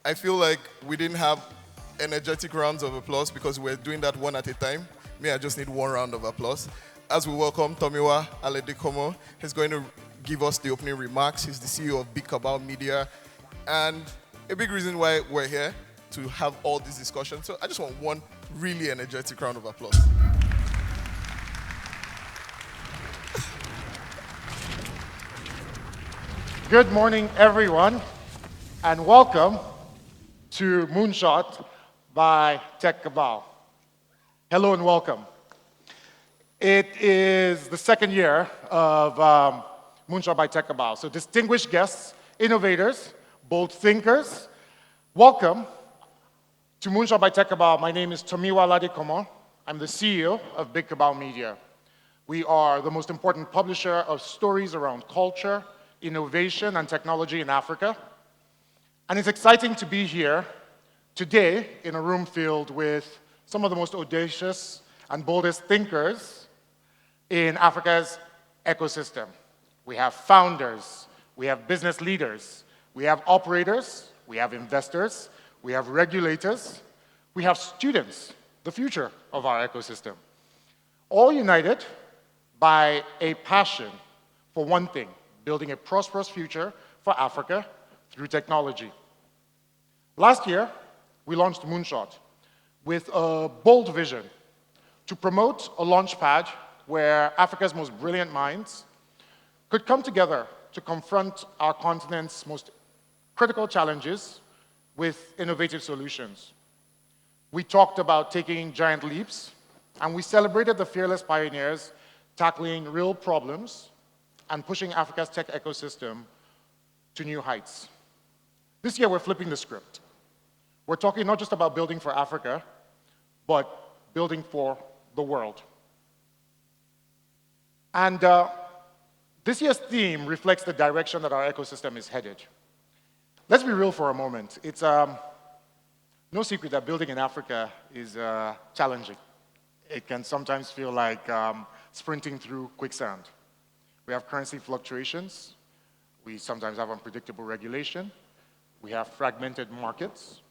I feel like we didn't have energetic rounds of applause because we're doing that one at a time. Me, I just need one round of applause. As we welcome Tomiwa Aladekomo, he's going to give us the opening remarks. He's the CEO of Cabal Media. And a big reason why we're here to have all these discussions. So I just want one really energetic round of applause. Good morning, everyone, and welcome to Moonshot by TechCabal. Hello and welcome. It is the second year of Moonshot by TechCabal. So distinguished guests, innovators, bold thinkers, welcome to Moonshot by TechCabal. My name is Tomiwa Aladekomo. I'm the CEO of Cabal Media. We are the most important publisher of stories around culture, innovation, and technology in Africa. And it's exciting to be here today in a room filled with some of the most audacious and boldest thinkers in Africa's ecosystem. We have founders, we have business leaders, we have operators, we have investors, we have regulators, we have students, the future of our ecosystem, all united by a passion for one thing: building a prosperous future for Africa through technology. Last year, we launched Moonshot with a bold vision to promote a launchpad where Africa's most brilliant minds could come together to confront our continent's most critical challenges with innovative solutions. We talked about taking giant leaps, and we celebrated the fearless pioneers tackling real problems and pushing Africa's tech ecosystem to new heights. This year, we're flipping the script. We're talking not just about building for Africa, but building for the world. And this year's theme reflects the direction that our ecosystem is headed. Let's be real for a moment. It's no secret that building in Africa is challenging. It can sometimes feel like sprinting through quicksand. We have currency fluctuations. We sometimes have unpredictable regulation. We have fragmented markets.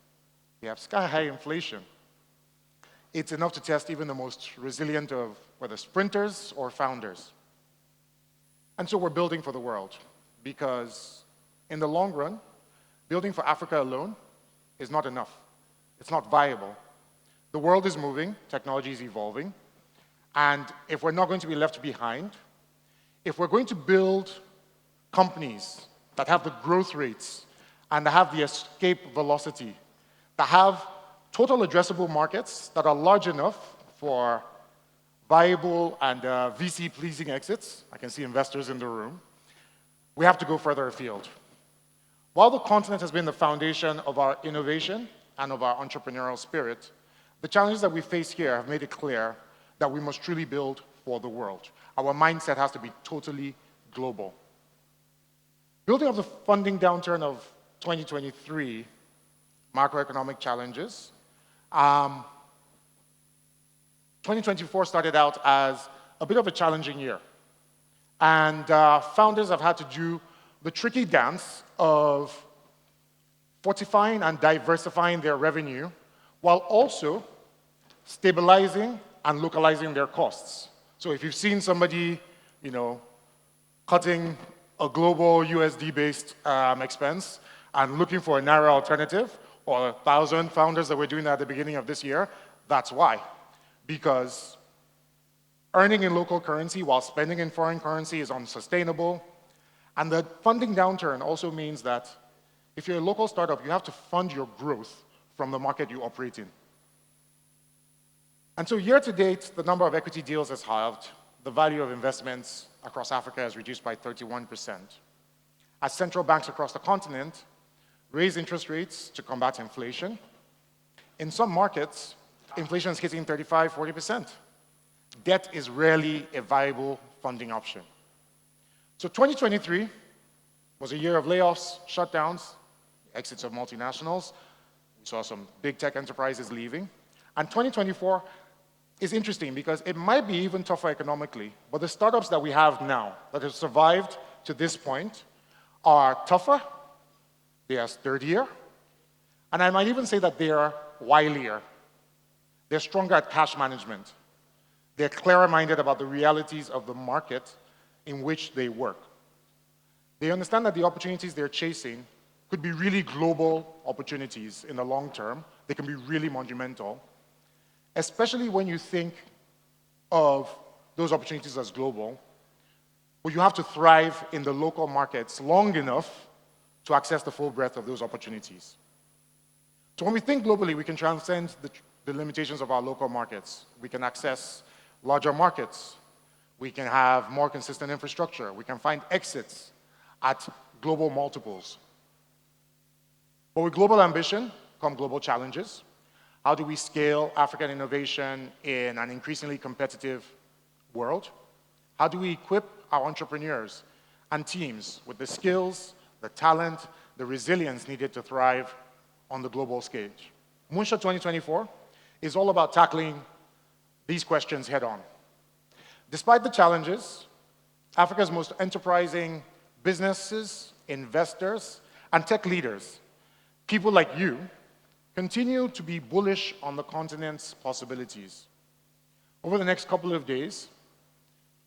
We have sky-high inflation. It's enough to test even the most resilient of whether sprinters or founders. And so we're building for the world because in the long run, building for Africa alone is not enough. It's not viable. The world is moving, technology is evolving, and if we're not going to be left behind, if we're going to build companies that have the growth rates and that have the escape velocity, that have total addressable markets that are large enough for viable and VC-pleasing exits, I can see investors in the room, we have to go further afield. While the continent has been the foundation of our innovation and of our entrepreneurial spirit, the challenges that we face here have made it clear that we must truly build for the world. Our mindset has to be totally global. Building off the funding downturn of 2023, macroeconomic challenges, 2024 started out as a bit of a challenging year. And founders have had to do the tricky dance of fortifying and diversifying their revenue while also stabilizing and localizing their costs. So if you've seen somebody, cutting a global USD-based expense and looking for a narrow alternative, or 1,000 founders that were doing that at the beginning of this year, that's why. Because earning in local currency while spending in foreign currency is unsustainable. And the funding downturn also means that if you're a local startup, you have to fund your growth from the market you operate in. And so year to date, the number of equity deals has halved. The value of investments across Africa has reduced by 31%. As central banks across the continent raise interest rates to combat inflation, in some markets, inflation is hitting 35, 40%. Debt is rarely a viable funding option. So 2023 was a year of layoffs, shutdowns, exits of multinationals. We saw some big tech enterprises leaving. And 2024 is interesting because it might be even tougher economically, but the startups that we have now that have survived to this point are tougher, they are sturdier, And I might even say that they're wilier. They're stronger at cash management. They're clearer-minded about the realities of the market in which they work. They understand that the opportunities they're chasing could be really global opportunities in the long term. They can be really monumental, especially when you think of those opportunities as global, but you have to thrive in the local markets long enough to access the full breadth of those opportunities. So when we think globally, we can transcend the limitations of our local markets. We can access larger markets. We can have more consistent infrastructure. We can find exits at global multiples. But with global ambition come global challenges. How do we scale African innovation in an increasingly competitive world? How do we equip our entrepreneurs and teams with the skills, the talent, the resilience needed to thrive on the global stage? Moonshot 2024 is all about tackling these questions head on. Despite the challenges, Africa's most enterprising businesses, investors, and tech leaders, people like you, continue to be bullish on the continent's possibilities. Over the next couple of days,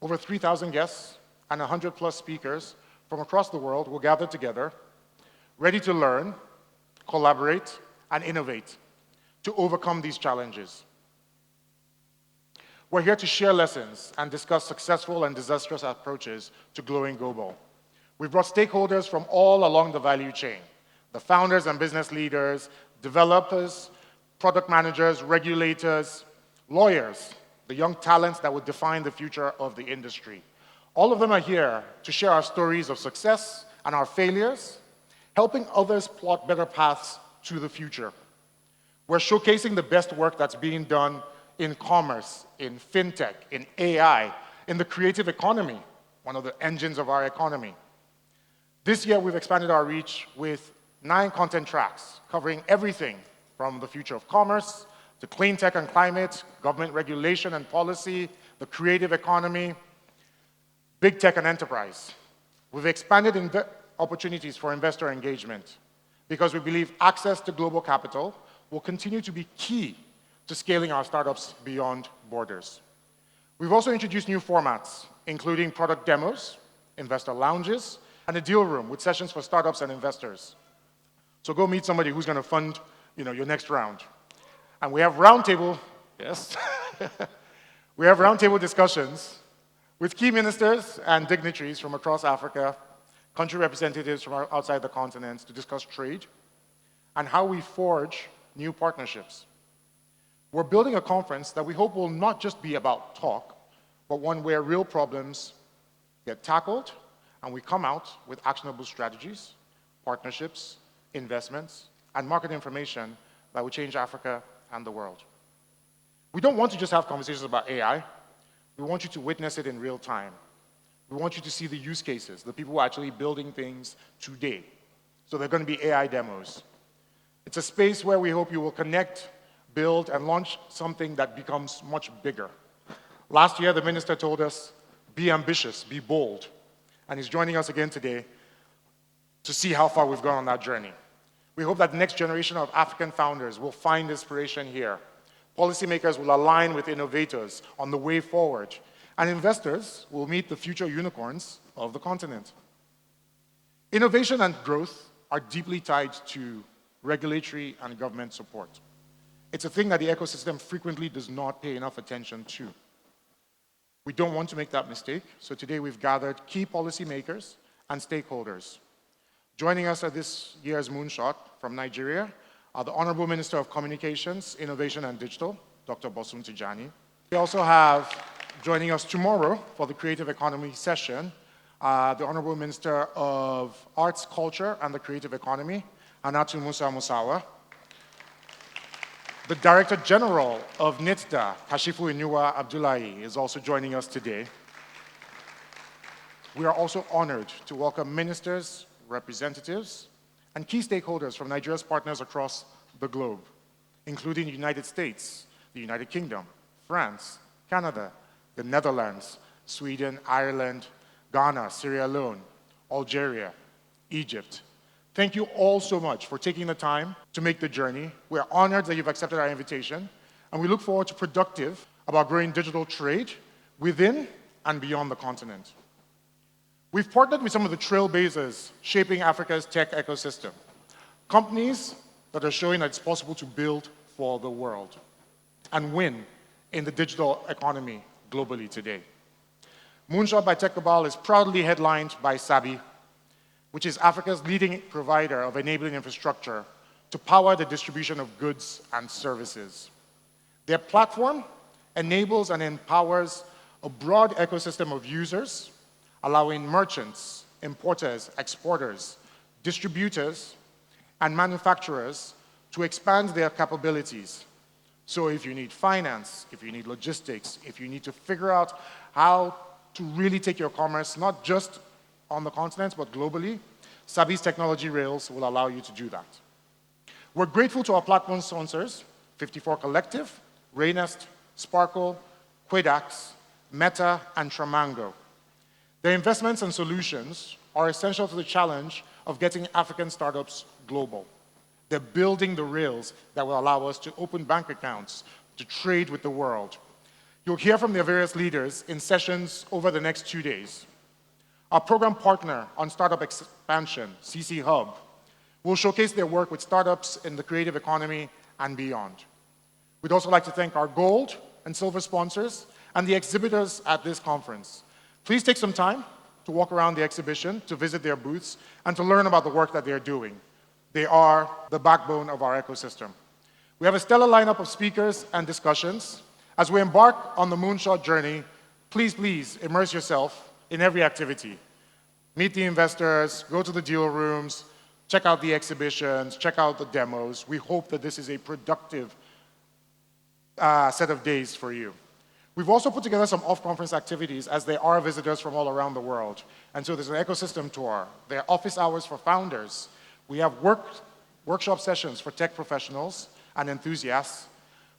over 3,000 guests and 100+ speakers from across the world will gather together, ready to learn, collaborate, and innovate to overcome these challenges. We're here to share lessons and discuss successful and disastrous approaches to growing global. We've brought stakeholders from all along the value chain, the founders and business leaders, developers, product managers, regulators, lawyers, the young talents that would define the future of the industry. All of them are here to share our stories of success and our failures, helping others plot better paths to the future. We're showcasing the best work that's being done in commerce, in fintech, in AI, in the creative economy, one of the engines of our economy. This year, we've expanded our reach with 9 content tracks covering everything from the future of commerce to clean tech and climate, government regulation and policy, the creative economy, big tech and enterprise. We've expanded opportunities for investor engagement because we believe access to global capital will continue to be key to scaling our startups beyond borders. We've also introduced new formats, including product demos, investor lounges, and a deal room with sessions for startups and investors. So go meet somebody who's going to fund, your next round. And we have roundtable, yes, we have roundtable discussions with key ministers and dignitaries from across Africa, country representatives from outside the continent to discuss trade and how we forge new partnerships. We're building a conference that we hope will not just be about talk, but one where real problems get tackled and we come out with actionable strategies, partnerships, investments, and market information that will change Africa and the world. We don't want to just have conversations about AI. We want you to witness it in real time. We want you to see the use cases, the people who are actually building things today. So there are going to be AI demos. It's a space where we hope you will connect, build, and launch something that becomes much bigger. Last year, the minister told us, be ambitious, be bold. And he's joining us again today to see how far we've gone on that journey. We hope that the next generation of African founders will find inspiration here. Policymakers will align with innovators on the way forward, and investors will meet the future unicorns of the continent. Innovation and growth are deeply tied to regulatory and government support. It's a thing that the ecosystem frequently does not pay enough attention to. We don't want to make that mistake, so today we've gathered key policymakers and stakeholders. Joining us at this year's Moonshot from Nigeria are the Honorable Minister of Communications, Innovation and Digital, Dr. Bosun Tijani. We also have joining us tomorrow for the Creative Economy session, the Honorable Minister of Arts, Culture and the Creative Economy, Anatu Musa Musawa. The Director General of NITDA, Kashifu Inuwa Abdullahi, is also joining us today. We are also honored to welcome ministers, representatives, and key stakeholders from Nigeria's partners across the globe, including the United States, the United Kingdom, France, Canada, the Netherlands, Sweden, Ireland, Ghana, Sierra Leone, Algeria, Egypt, Thank you all so much for taking the time to make the journey. We're honored that you've accepted our invitation, and we look forward to productive about growing digital trade within and beyond the continent. We've partnered with some of the trailblazers shaping Africa's tech ecosystem, companies that are showing that it's possible to build for the world and win in the digital economy globally today. Moonshot by TechCabal is proudly headlined by Sabi, which is Africa's leading provider of enabling infrastructure to power the distribution of goods and services. Their platform enables and empowers a broad ecosystem of users, allowing merchants, importers, exporters, distributors, and manufacturers to expand their capabilities. So if you need finance, if you need logistics, if you need to figure out how to really take your commerce, not just on the continent, but globally, Sabi's technology rails will allow you to do that. We're grateful to our platform sponsors, 54 Collective, Raynest, Sparkle, Quidax, Meta, and Tramango. Their investments and solutions are essential to the challenge of getting African startups global. They're building the rails that will allow us to open bank accounts, to trade with the world. You'll hear from their various leaders in sessions over the next 2 days. Our program partner on startup expansion, CC Hub, will showcase their work with startups in the creative economy and beyond. We'd also like to thank our gold and silver sponsors and the exhibitors at this conference. Please take some time to walk around the exhibition, to visit their booths, and to learn about the work that they're doing. They are the backbone of our ecosystem. We have a stellar lineup of speakers and discussions. As we embark on the Moonshot journey, please immerse yourself in every activity. Meet the investors, go to the deal rooms, check out the exhibitions, check out the demos. We hope that this is a productive set of days for you. We've also put together some off-conference activities as there are visitors from all around the world. And so there's an ecosystem tour. There are office hours for founders. We have workshop sessions for tech professionals and enthusiasts.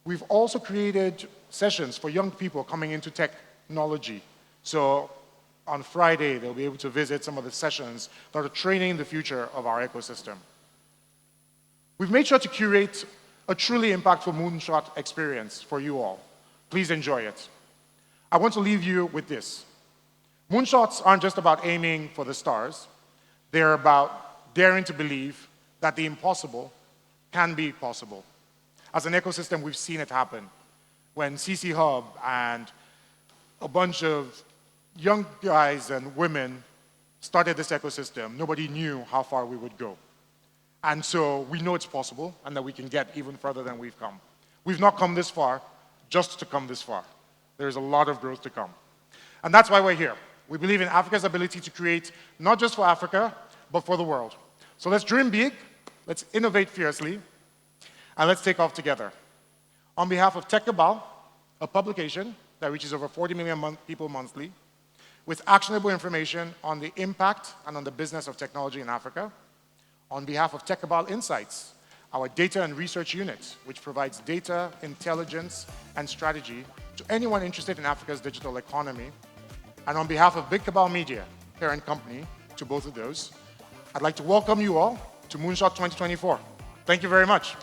We've also created sessions for young people coming into technology. So on Friday, they'll be able to visit some of the sessions that are training the future of our ecosystem. We've made sure to curate a truly impactful Moonshot experience for you all. Please enjoy it. I want to leave you with this. Moonshots aren't just about aiming for the stars. They're about daring to believe that the impossible can be possible. As an ecosystem, we've seen it happen. When CC Hub and a bunch of young guys and women started this ecosystem, nobody knew how far we would go. And so we know it's possible and that we can get even further than we've come. We've not come this far just to come this far. There's a lot of growth to come. And that's why we're here. We believe in Africa's ability to create not just for Africa, but for the world. So let's dream big, let's innovate fiercely, and let's take off together. On behalf of TechCabal, a publication that reaches over 40 million people monthly, with actionable information on the impact and on the business of technology in Africa. On behalf of TechCabal Insights, our data and research unit, which provides data, intelligence, and strategy to anyone interested in Africa's digital economy. And on behalf of Big Cabal Media, parent company to both of those, I'd like to welcome you all to Moonshot 2024. Thank you very much.